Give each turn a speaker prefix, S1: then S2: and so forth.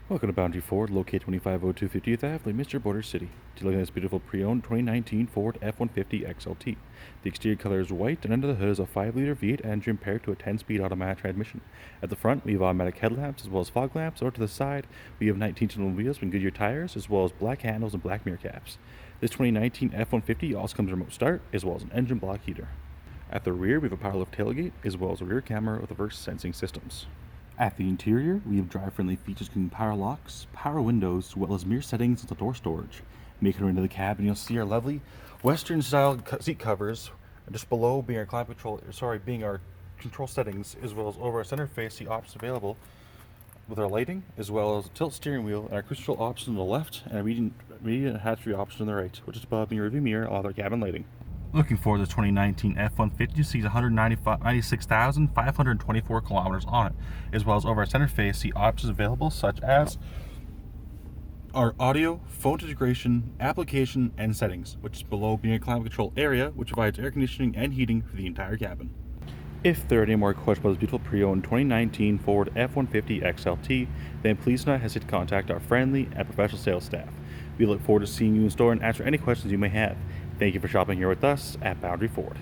S1: Welcome to Boundary Ford, located 23FL0755 Avenue, Mr. Border City. You're looking at this beautiful pre-owned 2019 Ford F-150 XLT. The exterior color is white, and under the hood is a 5-liter V8 engine paired to a 10-speed automatic transmission. At the front, we have automatic headlamps as well as fog lamps, or to the side, we have 19-inch aluminum wheels with Goodyear tires, as well as black handles and black mirror caps. This 2019 F-150 also comes with remote start, as well as an engine block heater. At the rear, we have a power lift tailgate, as well as a rear camera with reverse sensing systems. At the interior, we have drive-friendly features including power locks, power windows, as well as mirror settings and door storage. Making our way into the cabin, you'll see our lovely Western-style seat covers. And just below being our being our control settings, as well as over our center face, the options available with our lighting, as well as a tilt steering wheel and our cruise control option on the left, and a median hatchery option on the right, which is above being a rearview mirror all our cabin lighting. Looking for the 2019 F-150 sees 196,524 kilometers on it, as well as over our center face, see options available such as our audio, phone integration, application, and settings, which is below being a climate control area, which provides air conditioning and heating for the entire cabin. If there are any more questions about this beautiful pre-owned 2019 Ford F-150 XLT, then please do not hesitate to contact our friendly and professional sales staff. We look forward to seeing you in store and answer any questions you may have. Thank you for shopping here with us at Boundary Ford.